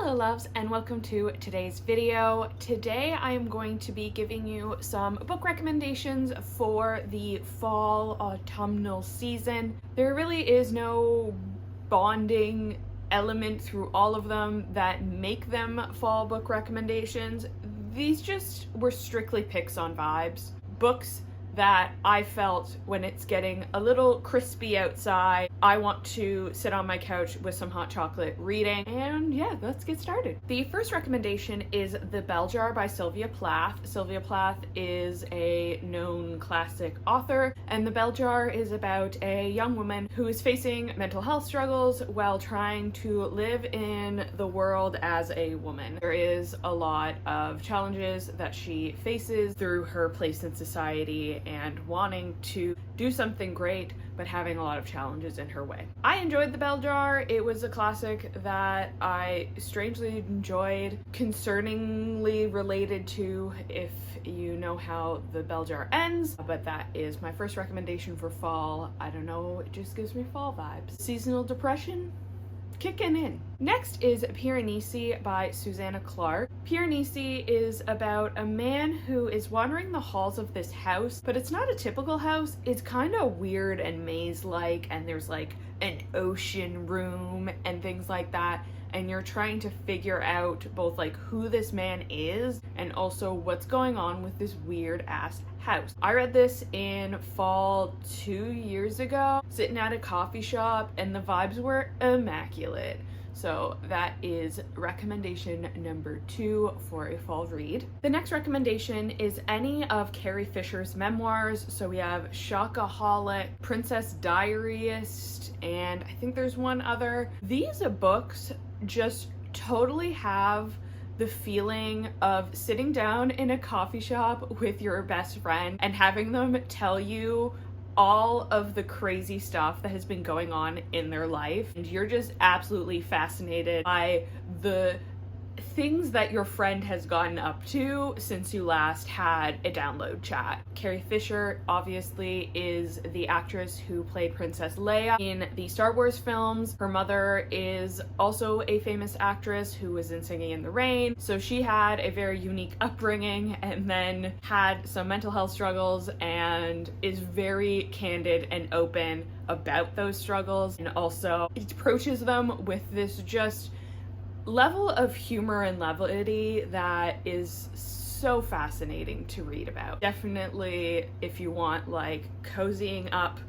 Hello loves, and welcome to today's video. Today I am going to be giving you some book recommendations for the fall autumnal season. There really is no bonding element through all of them that make them fall book recommendations. These just were strictly picks on vibes. Books that I felt when it's getting a little crispy outside, I want to sit on my couch with some hot chocolate reading. And yeah, let's get started. The first recommendation is The Bell Jar by Sylvia Plath. Sylvia Plath is a known classic author, and The Bell Jar is about a young woman who is facing mental health struggles while trying to live in the world as a woman. There is a lot of challenges that she faces through her place in society and wanting to do something great, but having a lot of challenges in her way. I enjoyed The Bell Jar. It was a classic that I strangely enjoyed, concerningly related to if you know how The Bell Jar ends, but that is my first recommendation for fall. I don't know, it just gives me fall vibes. Seasonal depression? Kicking in. Next is Piranesi by Susanna Clark. Piranesi is about a man who is wandering the halls of this house, but it's not a typical house. It's kind of weird and maze-like, and there's like an ocean room and things like that, and you're trying to figure out both like who this man is and also what's going on with this weird ass house. I read this in fall 2 years ago, sitting at a coffee shop, and the vibes were immaculate. So that is recommendation number 2 for a fall read. The next recommendation is any of Carrie Fisher's memoirs. So we have Shockaholic, Princess Diarist, and I think there's one other. These books just totally have the feeling of sitting down in a coffee shop with your best friend and having them tell you all of the crazy stuff that has been going on in their life, and you're just absolutely fascinated by the things that your friend has gotten up to since you last had a download chat. Carrie Fisher obviously is the actress who played Princess Leia in the Star Wars films. Her mother is also a famous actress who was in Singing in the Rain, so she had a very unique upbringing and then had some mental health struggles and is very candid and open about those struggles, and also approaches them with this just level of humor and levity that is so fascinating to read about. Definitely, if you want like cozying up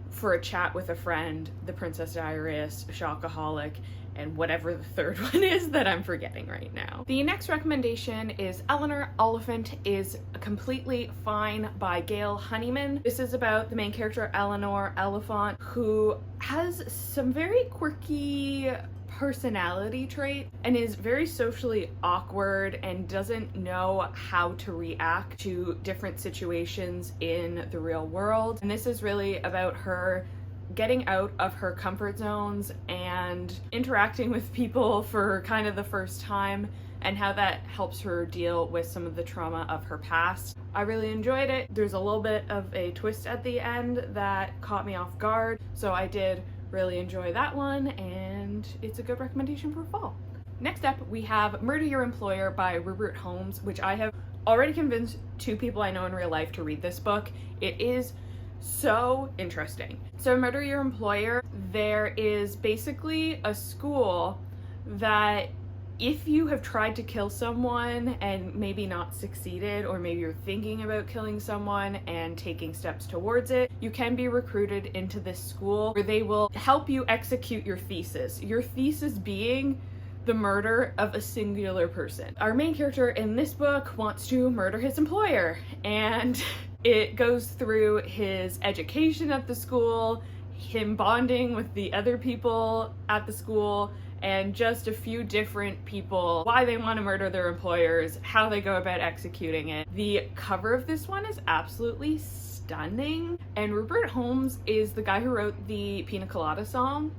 for a chat with a friend, The Princess Diarist, Shockaholic, and whatever the third one is that I'm forgetting right now. The next recommendation is Eleanor, Oliphant is Completely Fine by Gail Honeyman. This is about the main character, Eleanor, Oliphant, who has some very quirky personality trait and is very socially awkward and doesn't know how to react to different situations in the real world. And this is really about her getting out of her comfort zones and interacting with people for kind of the first time, and how that helps her deal with some of the trauma of her past. I really enjoyed it. There's a little bit of a twist at the end that caught me off guard, so I did really enjoy that one, and it's a good recommendation for fall. Next up, we have Murder Your Employer by Rupert Holmes, which I have already convinced 2 people I know in real life to read this book. It is so interesting. So Murder Your Employer, there is basically a school that if you have tried to kill someone and maybe not succeeded, or maybe you're thinking about killing someone and taking steps towards it, you can be recruited into this school where they will help you execute your thesis. Your thesis being the murder of a singular person. Our main character in this book wants to murder his employer, and it goes through his education at the school, him bonding with the other people at the school, and just a few different people, why they want to murder their employers, how they go about executing it. The cover of this one is absolutely stunning, and Rupert Holmes is the guy who wrote the Pina Colada song,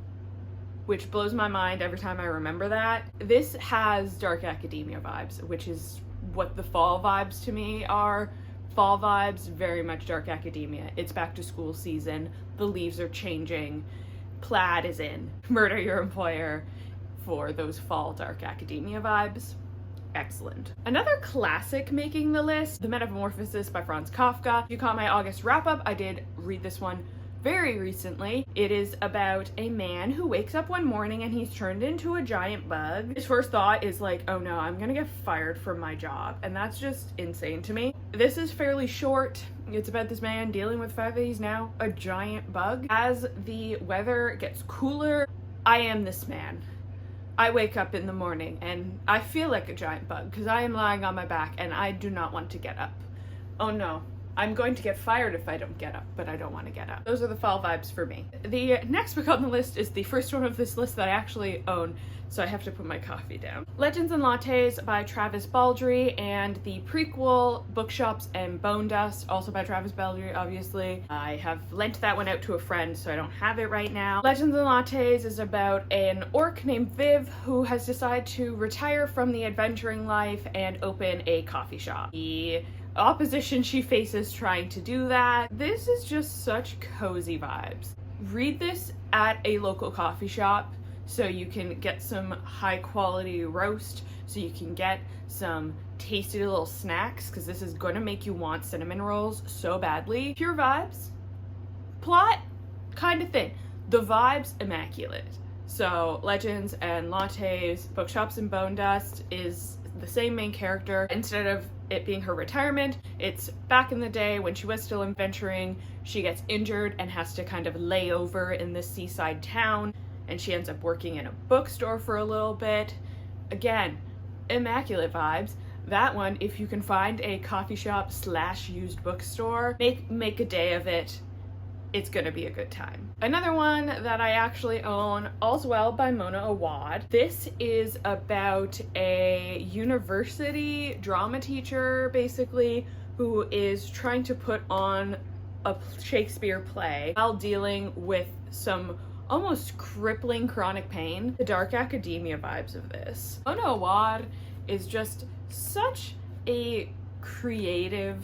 which blows my mind every time I remember that. This has dark academia vibes, which is what the fall vibes to me are. Fall vibes, very much dark academia. It's back to school season, the leaves are changing, plaid is in. Murder Your Employer for those fall dark academia vibes. Excellent. Another classic making the list, The Metamorphosis by Franz Kafka. If you caught my August wrap-up, I did read this one very recently. It is about a man who wakes up one morning and he's turned into a giant bug. His first thought is like, oh no, I'm gonna get fired from my job. And that's just insane to me. This is fairly short. It's about this man dealing with the fact that he's now a giant bug. As the weather gets cooler, I am this man. I wake up in the morning and I feel like a giant bug because I am lying on my back and I do not want to get up. Oh no, I'm going to get fired if I don't get up, but I don't want to get up. Those are the fall vibes for me. The next book on the list is the first one of this list that I actually own, so I have to put my coffee down. Legends and Lattes by Travis Baldree, and the prequel Bookshops and Bone Dust, also by Travis Baldree, obviously. I have lent that one out to a friend, so I don't have it right now. Legends and Lattes is about an orc named Viv who has decided to retire from the adventuring life and open a coffee shop. The opposition she faces trying to do that. This is just such cozy vibes. Read this at a local coffee shop so you can get some high quality roast, so you can get some tasty little snacks, because this is going to make you want cinnamon rolls so badly. Pure vibes. Plot, kind of thin. The vibes, immaculate. So Legends and Lattes, Bookshops and Bone Dust is the same main character. Instead of it being her retirement, it's back in the day when she was still adventuring. She gets injured and has to kind of lay over in this seaside town, and she ends up working in a bookstore for a little bit. Again, immaculate vibes. That one, if you can find a coffee shop / used bookstore, make a day of it. It's gonna be a good time. Another one that I actually own, All's Well by Mona Awad. This is about a university drama teacher, basically, who is trying to put on a Shakespeare play while dealing with some almost crippling chronic pain. The dark academia vibes of this. Mona Awad is just such a creative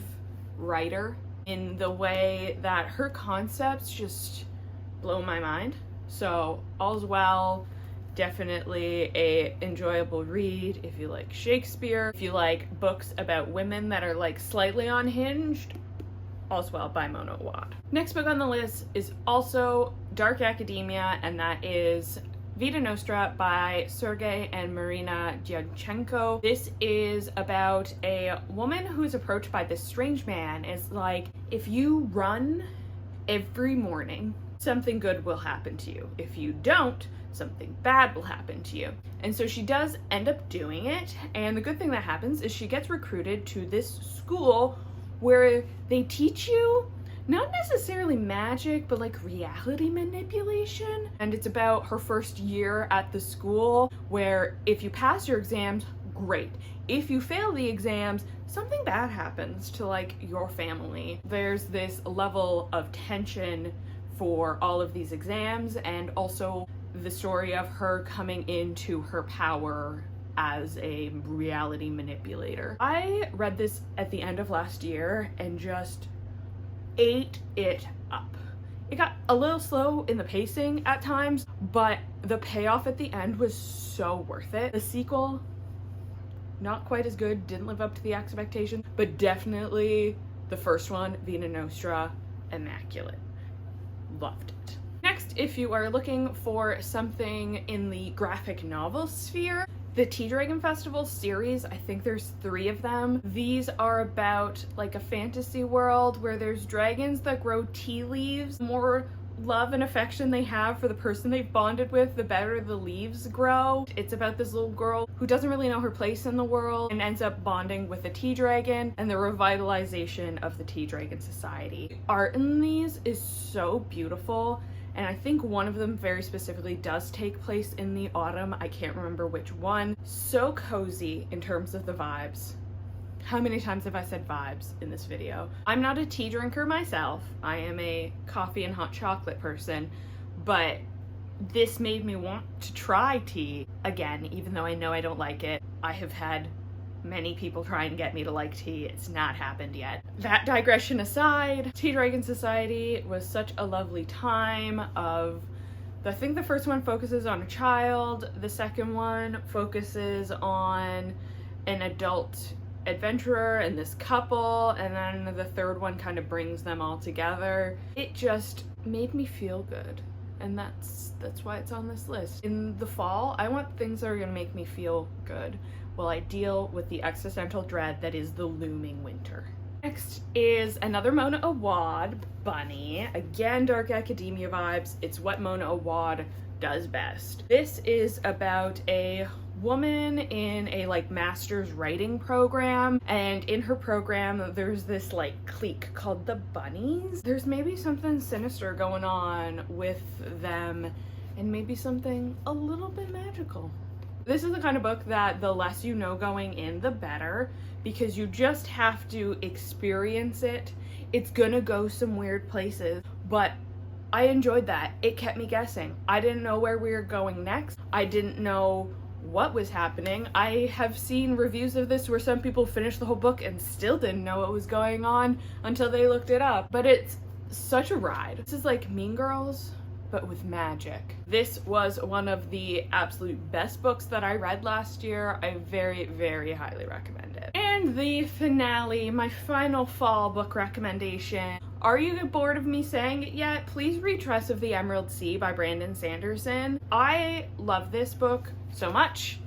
writer in the way that her concepts just blow my mind. So All's Well, definitely a enjoyable read if you like Shakespeare. If you like books about women that are like slightly unhinged, All's Well by Mona Awad. Next book on the list is also dark academia, and that is Vita Nostra by Sergei and Marina Dyachenko. This is about a woman who is approached by this strange man. It's like, if you run every morning, something good will happen to you. If you don't, something bad will happen to you. And so she does end up doing it, and the good thing that happens is she gets recruited to this school where they teach you not necessarily magic, but like reality manipulation. And it's about her first year at the school, where if you pass your exams, great. If you fail the exams, something bad happens to like your family. There's this level of tension for all of these exams, and also the story of her coming into her power as a reality manipulator. I read this at the end of last year and just ate it up. It got a little slow in the pacing at times, but the payoff at the end was so worth it. The sequel, not quite as good, didn't live up to the expectation, but definitely the first one, Vita Nostra, immaculate. Loved it. Next, if you are looking for something in the graphic novel sphere, the Tea Dragon Festival series, I think there's 3 of them. These are about like a fantasy world where there's dragons that grow tea leaves. The more love and affection they have for the person they've bonded with, the better the leaves grow. It's about this little girl who doesn't really know her place in the world and ends up bonding with a tea dragon, and the revitalization of the Tea Dragon Society. Art in these is so beautiful, and I think one of them very specifically does take place in the autumn. I can't remember which one. So cozy in terms of the vibes. How many times have I said vibes in this video? I'm not a tea drinker myself. I am a coffee and hot chocolate person, but this made me want to try tea again, even though I know I don't like it. I have had many people try and get me to like tea. It's not happened yet. That digression aside, Tea Dragon Society was such a lovely time of I think the first one focuses on a child, the second one focuses on an adult adventurer and this couple, and then the third one kind of brings them all together. It just made me feel good, and that's why it's on this list. In the fall, I want things that are gonna make me feel good while I deal with the existential dread that is the looming winter. Next is another Mona Awad, Bunny. Again, dark academia vibes. It's what Mona Awad does best. This is about a woman in a like master's writing program, and in her program there's this like clique called the Bunnies. There's maybe something sinister going on with them, and maybe something a little bit magical. This is the kind of book that the less you know going in, the better, because you just have to experience it. It's gonna go some weird places, but I enjoyed that. It kept me guessing. I didn't know where we were going next. I didn't know what was happening. I have seen reviews of this where some people finished the whole book and still didn't know what was going on until they looked it up. But it's such a ride. This is like Mean Girls, but with magic. This was one of the absolute best books that I read last year. I very, very highly recommend it. And the finale, my final fall book recommendation. Are you bored of me saying it yet? Please read Tress of the Emerald Sea by Brandon Sanderson. I love this book so much.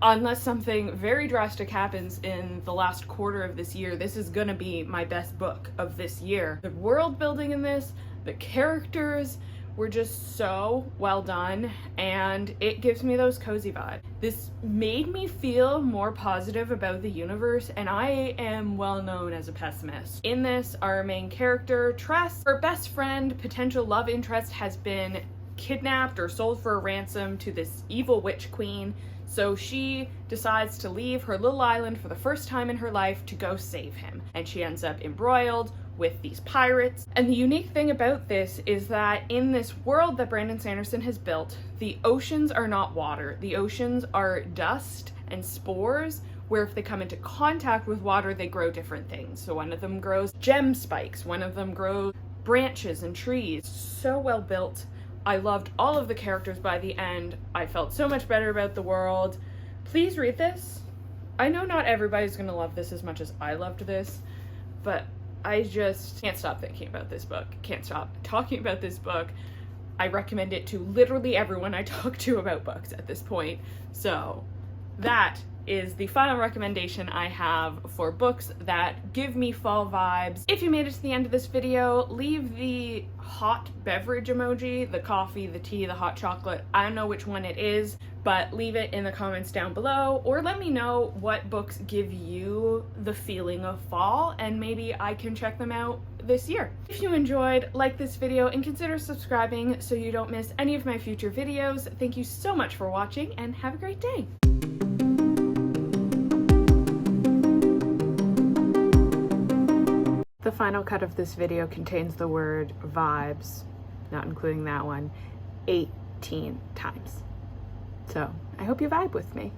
Unless something very drastic happens in the last quarter of this year, this is gonna be my best book of this year. The world building in this, the characters, were just so well done, and it gives me those cozy vibes. This made me feel more positive about the universe, and I am well known as a pessimist. In this, our main character, Tress, her best friend, potential love interest, has been kidnapped or sold for a ransom to this evil witch queen, so she decides to leave her little island for the first time in her life to go save him, and she ends up embroiled with these pirates. And the unique thing about this is that in this world that Brandon Sanderson has built, the oceans are not water. The oceans are dust and spores, where if they come into contact with water, they grow different things. So one of them grows gem spikes, one of them grows branches and trees. So well built. I loved all of the characters by the end. I felt so much better about the world. Please read this. I know not everybody's gonna love this as much as I loved this, but I just can't stop thinking about this book. Can't stop talking about this book. I recommend it to literally everyone I talk to about books at this point. So that is the final recommendation I have for books that give me fall vibes. If you made it to the end of this video, leave the hot beverage emoji, the coffee, the tea, the hot chocolate. I don't know which one it is, but leave it in the comments down below, or let me know what books give you the feeling of fall, and maybe I can check them out this year. If you enjoyed, like this video and consider subscribing so you don't miss any of my future videos. Thank you so much for watching, and have a great day. The final cut of this video contains the word vibes, not including that one, 18 times. So I hope you vibe with me.